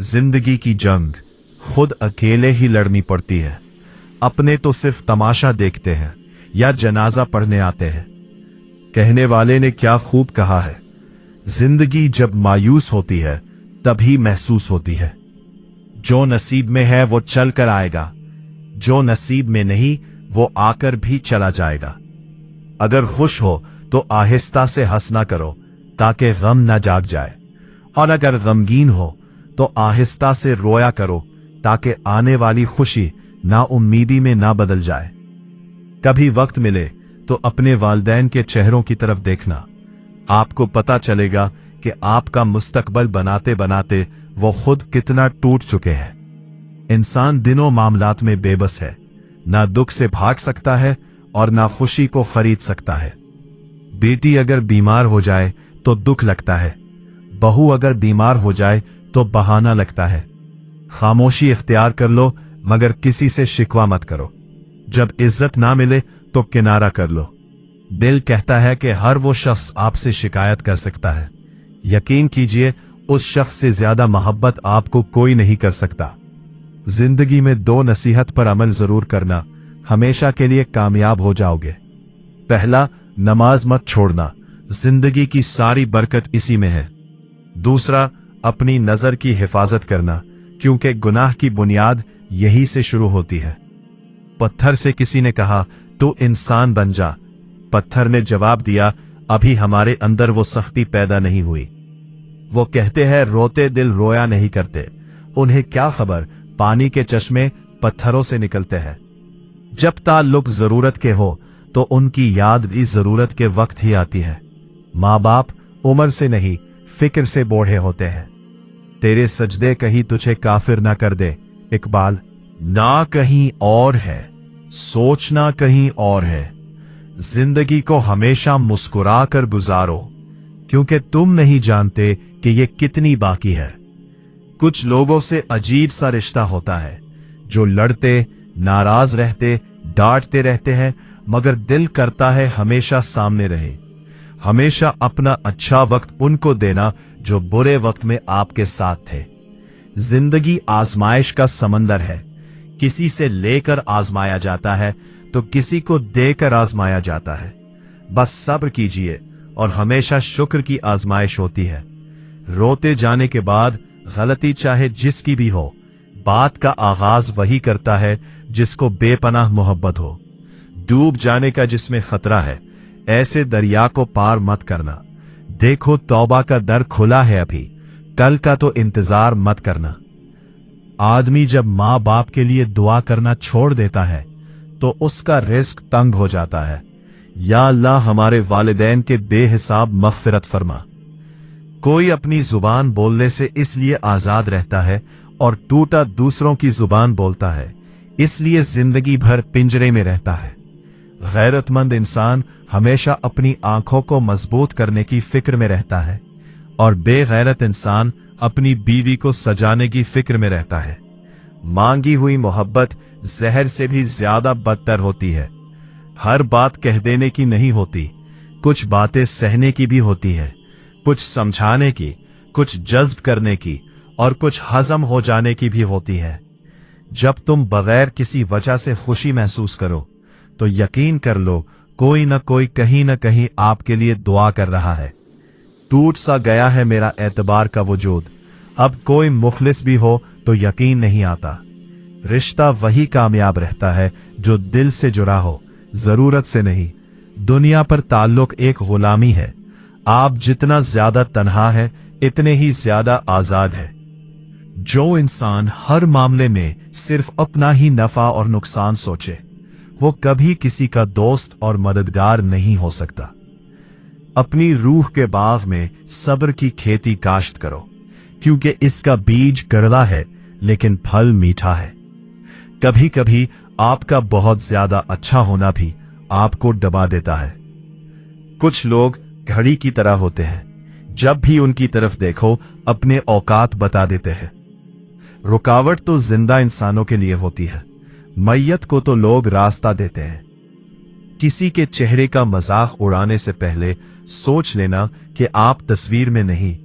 जिंदगी की जंग खुद अकेले ही लड़नी पड़ती है। अपने तो सिर्फ तमाशा देखते हैं या जनाजा पढ़ने आते हैं। कहने वाले ने क्या खूब कहा है, जिंदगी जब मायूस होती है तभी महसूस होती है। जो नसीब में है वो चल कर आएगा, जो नसीब में नहीं वो आकर भी चला जाएगा। अगर खुश हो तो आहिस्ता से हंसना करो ताकि गम न जाग जाए, और अगर गमगीन हो तो आहिस्ता से रोया करो ताकि आने वाली खुशी नाउम्मीदी में ना बदल जाए। कभी वक्त मिले तो अपने वालिदैन के चेहरों की तरफ देखना, आपको पता चलेगा कि आपका मुस्तकबल बनाते बनाते वो खुद कितना टूट चुके हैं। इंसान दिनों मामलात में बेबस है, ना दुख से भाग सकता है और ना खुशी को खरीद सकता है। बेटी अगर बीमार हो जाए तो दुख लगता है, बहू अगर बीमार हो जाए तो बहाना लगता है। खामोशी इख्तियार कर लो मगर किसी से शिकवा मत करो। जब इज्जत ना मिले तो किनारा कर लो। दिल कहता है कि हर वो शख्स आपसे शिकायत कर सकता है। यकीन कीजिए उस शख्स से ज्यादा मोहब्बत आपको कोई नहीं कर सकता। जिंदगी में दो नसीहत पर अमल जरूर करना, हमेशा के लिए कामयाब हो जाओगे। पहला, नमाज मत छोड़ना, जिंदगी की सारी बरकत इसी में है। दूसरा, अपनी नजर की हिफाजत करना, क्योंकि गुनाह की बुनियाद यही से शुरू होती है। पत्थर से किसी ने कहा तू इंसान बन जा। पत्थर ने जवाब दिया, अभी हमारे अंदर वो सख्ती पैदा नहीं हुई। वो कहते हैं रोते दिल रोया नहीं करते। उन्हें क्या खबर पानी के चश्मे पत्थरों से निकलते हैं। जब ताल्लुक जरूरत के हो तो उनकी याद भी जरूरत के वक्त ही आती है। माँ बाप उम्र से नहीं फिक्र से बूढ़े होते हैं। तेरे सजदे कहीं तुझे काफिर ना कर दे। इकबाल। ना कहीं और है, सोचना कहीं और है। जिंदगी को हमेशा मुस्कुरा कर गुजारो, क्योंकि तुम नहीं जानते कि ये कितनी बाकी है। कुछ लोगों से अजीब सा रिश्ता होता है, जो लड़ते, नाराज रहते, डांटते रहते हैं, मगर दिल करता है हमेशा सामने रहे। हमेशा अपना अच्छा वक्त उनको देना जो बुरे वक्त में आपके साथ थे। जिंदगी आजमाइश का समंदर है। किसी से लेकर आजमाया जाता है तो किसी को देकर आजमाया जाता है। बस सब्र कीजिए और हमेशा शुक्र की आजमाइश होती है। रोते जाने के बाद गलती चाहे जिसकी भी हो, बात का आगाज वही करता है जिसको बेपनाह मोहब्बत हो। डूब जाने का जिसमें खतरा है, ऐसे दरिया को पार मत करना। देखो तौबा का दर खुला है अभी, कल का तो इंतजार मत करना। आदमी जब माँ बाप के लिए दुआ करना छोड़ देता है तो उसका रिस्क तंग हो जाता है। या अल्लाह हमारे वालिदैन के बेहिसाब मग़फ़िरत फरमा। कोई अपनी जुबान बोलने से इसलिए आजाद रहता है और टूटा दूसरों की जुबान बोलता है, इसलिए जिंदगी भर पिंजरे में रहता है। गैरतमंद इंसान हमेशा अपनी आंखों को मजबूत करने की फिक्र में रहता है और बेगैरत इंसान अपनी बीवी को सजाने की फिक्र में रहता है। मांगी हुई मोहब्बत जहर से भी ज्यादा बदतर होती है। हर बात कह देने की नहीं होती, कुछ बातें सहने की भी होती है, कुछ समझाने की, कुछ जज्ब करने की और कुछ हजम हो जाने की भी होती है। जब तुम बगैर किसी वजह से खुशी महसूस करो तो यकीन कर लो कोई न कोई कहीं न कहीं आपके लिए दुआ कर रहा है। टूट सा गया है मेरा एतबार का वजूद, अब कोई मुखलिस भी हो तो यकीन नहीं आता। रिश्ता वही कामयाब रहता है जो दिल से जुड़ा हो, जरूरत से नहीं। दुनिया पर ताल्लुक एक गुलामी है। आप जितना ज्यादा तन्हा है इतने ही ज्यादा आजाद है। जो इंसान हर मामले में सिर्फ अपना ही नफा और नुकसान सोचे, वो कभी किसी का दोस्त और मददगार नहीं हो सकता। अपनी रूह के बाग में सब्र की खेती काश्त करो, क्योंकि इसका बीज कड़वा है लेकिन फल मीठा है। कभी कभी आपका बहुत ज्यादा अच्छा होना भी आपको दबा देता है। कुछ लोग घड़ी की तरह होते हैं, जब भी उनकी तरफ देखो अपने औकात बता देते हैं। रुकावट तो जिंदा इंसानों के लिए होती है, मैयत को तो लोग रास्ता देते हैं। किसी के चेहरे का मजाक उड़ाने से पहले सोच लेना कि आप तस्वीर में नहीं,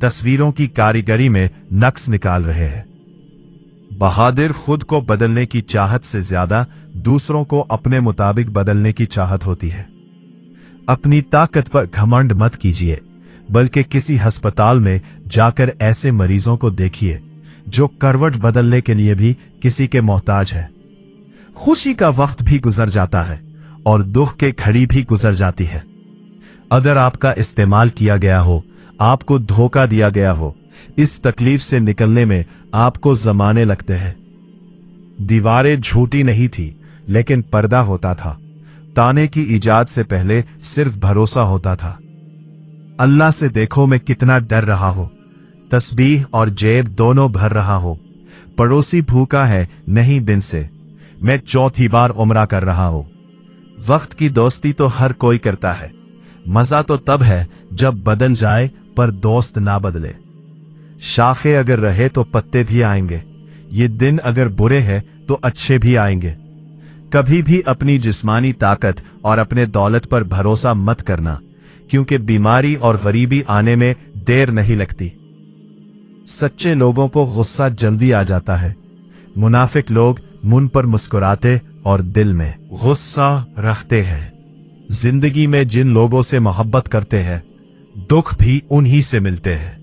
तस्वीरों की कारीगरी में नक्स निकाल रहे हैं। बहादुर खुद को बदलने की चाहत से ज्यादा दूसरों को अपने मुताबिक बदलने की चाहत होती है। अपनी ताकत पर घमंड मत कीजिए, बल्कि किसी अस्पताल में जाकर ऐसे मरीजों को देखिए जो करवट बदलने के लिए भी किसी के मोहताज है। खुशी का वक्त भी गुजर जाता है और दुख के घड़ी भी गुजर जाती है। अगर आपका इस्तेमाल किया गया हो, आपको धोखा दिया गया हो, इस तकलीफ से निकलने में आपको जमाने लगते हैं। दीवारें झूठी नहीं थी, लेकिन पर्दा होता था। ताने की इजाद से पहले सिर्फ भरोसा होता था। अल्लाह से देखो मैं कितना डर रहा हूं, तस्बीह और जेब दोनों भर रहा हूं। पड़ोसी भूखा है नहीं बिन से, मैं चौथी बार उम्रा कर रहा हूं। वक्त की दोस्ती तो हर कोई करता है, मजा तो तब है जब बदल जाए पर दोस्त ना बदले। शाखें अगर रहे तो पत्ते भी आएंगे, ये दिन अगर बुरे हैं तो अच्छे भी आएंगे। कभी भी अपनी जिस्मानी ताकत और अपने दौलत पर भरोसा मत करना, क्योंकि बीमारी और गरीबी आने में देर नहीं लगती। सच्चे लोगों को गुस्सा जल्दी आ जाता है। मुनाफिक लोग मुंह पर मुस्कुराते और दिल में गुस्सा रखते हैं। जिंदगी में जिन लोगों से मोहब्बत करते हैं, दुख भी उन्हीं से मिलते हैं,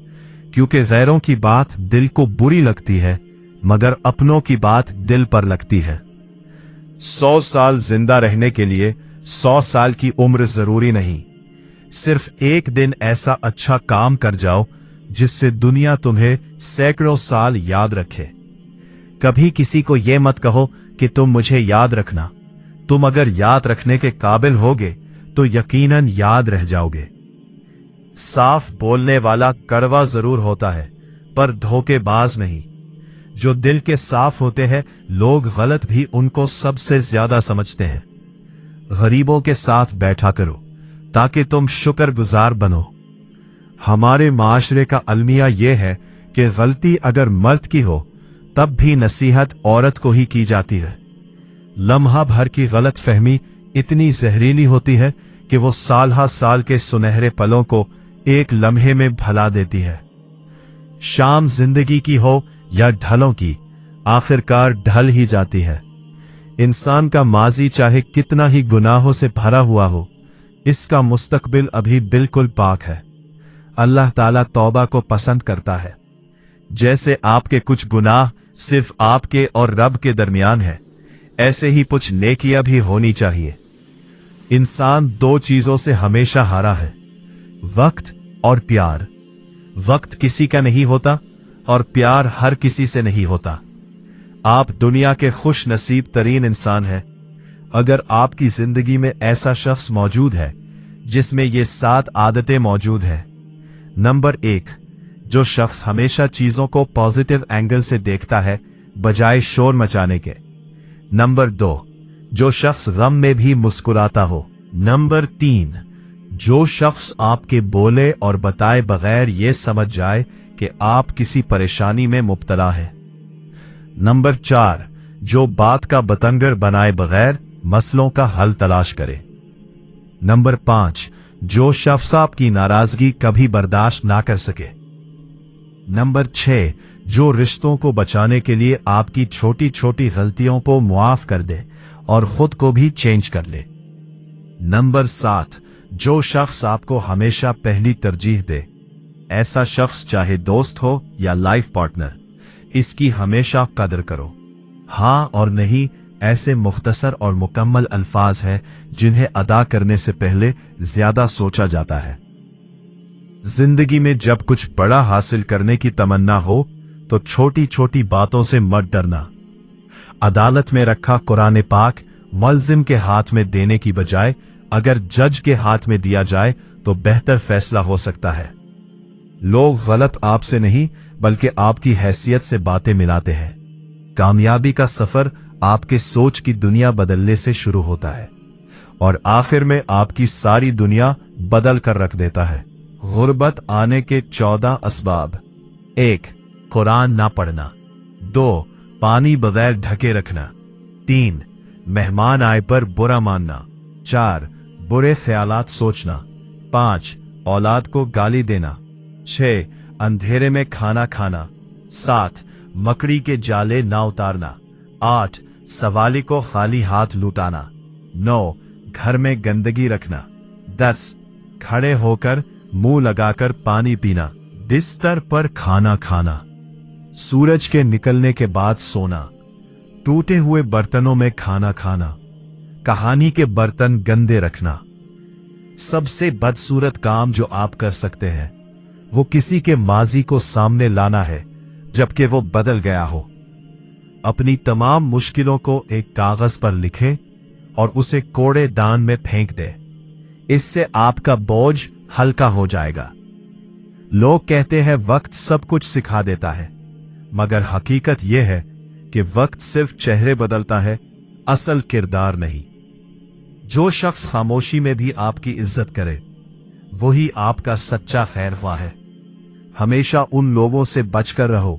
क्योंकि गैरों की बात दिल को बुरी लगती है, मगर अपनों की बात दिल पर लगती है। 100 साल जिंदा रहने के लिए 100 साल की उम्र जरूरी नहीं। सिर्फ एक दिन ऐसा अच्छा काम कर जाओ जिससे दुनिया तुम्हें सैकड़ों साल याद रखे। कभी किसी को यह मत कहो कि तुम मुझे याद रखना। तुम अगर याद रखने के काबिल होगे तो यकीनन याद रह जाओगे। साफ बोलने वाला कड़वा जरूर होता है, पर धोखेबाज नहीं। जो दिल के साफ होते हैं, लोग गलत भी उनको सबसे ज्यादा समझते हैं। गरीबों के साथ बैठा करो ताकि तुम शुक्रगुजार बनो। हमारे माशरे का अलमिया यह है कि गलती अगर मर्द की हो तब भी नसीहत औरत को ही की जाती है। लम्हा भर की गलत फहमी इतनी जहरीली होती है कि वो साल हा साल के सुनहरे पलों को एक लम्हे में भला देती है। शाम जिंदगी की हो या ढलों की, आखिरकार ढल ही जाती है। इंसान का माजी चाहे कितना ही गुनाहों से भरा हुआ हो, इसका मुस्तकबिल अभी बिल्कुल पाक है। अल्लाह ताला तौबा को पसंद करता है। जैसे आपके कुछ गुनाह सिर्फ आपके और रब के दरमियान है, ऐसे ही कुछ नेकियां भी होनी चाहिए। इंसान 2 चीजों से हमेशा हारा है, वक्त और प्यार। वक्त किसी का नहीं होता और प्यार हर किसी से नहीं होता। आप दुनिया के खुश नसीब तरीन इंसान हैं अगर आपकी जिंदगी में ऐसा शख्स मौजूद है जिसमें ये 7 आदतें मौजूद हैं। नंबर 1, जो शख्स हमेशा चीजों को पॉजिटिव एंगल से देखता है बजाय शोर मचाने के। नंबर 2, जो शख्स गम में भी मुस्कुराता हो। नंबर 3, जो शख्स आपके बोले और बताए बगैर ये समझ जाए कि आप किसी परेशानी में मुब्तला है। नंबर 4, जो बात का बतंगर बनाए बगैर मसलों का हल तलाश करे। नंबर 5, जो शख्स आपकी नाराजगी कभी बर्दाश्त ना कर सके। नंबर 6, जो रिश्तों को बचाने के लिए आपकी छोटी छोटी गलतियों को मुआफ कर दे और खुद को भी चेंज कर ले। नंबर 7, जो शख्स आपको हमेशा पहली तरजीह दे। ऐसा शख्स चाहे दोस्त हो या लाइफ पार्टनर, इसकी हमेशा कदर करो। हाँ और नहीं ऐसे मुख्तसर और मुकम्मल अल्फाज हैं जिन्हें अदा करने से पहले ज्यादा सोचा जाता है। जिंदगी में जब कुछ बड़ा हासिल करने की तमन्ना हो तो छोटी छोटी बातों से मत डरना। अदालत में रखा कुरान पाक मुल्जिम के हाथ में देने की बजाय अगर जज के हाथ में दिया जाए तो बेहतर फैसला हो सकता है। लोग गलत आपसे नहीं बल्कि आपकी हैसियत से बातें मिलाते हैं। कामयाबी का सफर आपके सोच की दुनिया बदलने से शुरू होता है और आखिर में आपकी सारी दुनिया बदल कर रख देता है। गुर्बत आने के 14 असबाब। 1, कुरान ना पढ़ना। 2, पानी बगैर ढके रखना। 3, मेहमान आए पर बुरा मानना। 4, बुरे ख्यालात सोचना। 5, औलाद को गाली देना। 6, अंधेरे में खाना खाना। 7 मकड़ी के जाले ना उतारना। 8 सवाली को खाली हाथ लुटाना। 9 घर में गंदगी रखना। 10 खड़े होकर मुंह लगाकर पानी पीना। बिस्तर पर खाना खाना। सूरज के निकलने के बाद सोना। टूटे हुए बर्तनों में खाना खाना। कहानी के बर्तन गंदे रखना। सबसे बदसूरत काम जो आप कर सकते हैं वो किसी के माजी को सामने लाना है जबकि वो बदल गया हो। अपनी तमाम मुश्किलों को एक कागज पर लिखें और उसे कूड़ेदान में फेंक दें। इससे आपका बोझ हल्का हो जाएगा। लोग कहते हैं वक्त सब कुछ सिखा देता है, मगर हकीकत यह है कि वक्त सिर्फ चेहरे बदलता है, असल किरदार नहीं। जो शख्स खामोशी में भी आपकी इज्जत करे वही आपका सच्चा खैरख्वाह है। हमेशा उन लोगों से बचकर रहो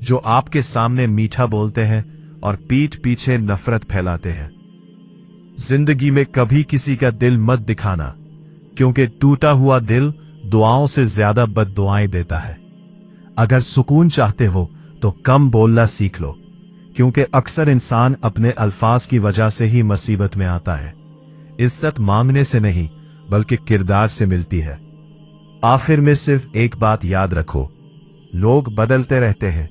जो आपके सामने मीठा बोलते हैं और पीठ पीछे नफरत फैलाते हैं। जिंदगी में कभी किसी का दिल मत दिखाना, क्योंकि टूटा हुआ दिल दुआओं से ज्यादा बद्दुआएं देता है। अगर सुकून चाहते हो तो कम बोलना सीख लो, क्योंकि अक्सर इंसान अपने अल्फाज की वजह से ही मुसीबत में आता है। इज्जत मांगने से नहीं बल्कि किरदार से मिलती है। आखिर में सिर्फ एक बात याद रखो, लोग बदलते रहते हैं,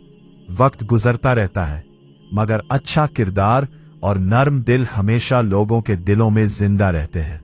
वक्त गुजरता रहता है, मगर अच्छा किरदार और नर्म दिल हमेशा लोगों के दिलों में जिंदा रहते हैं।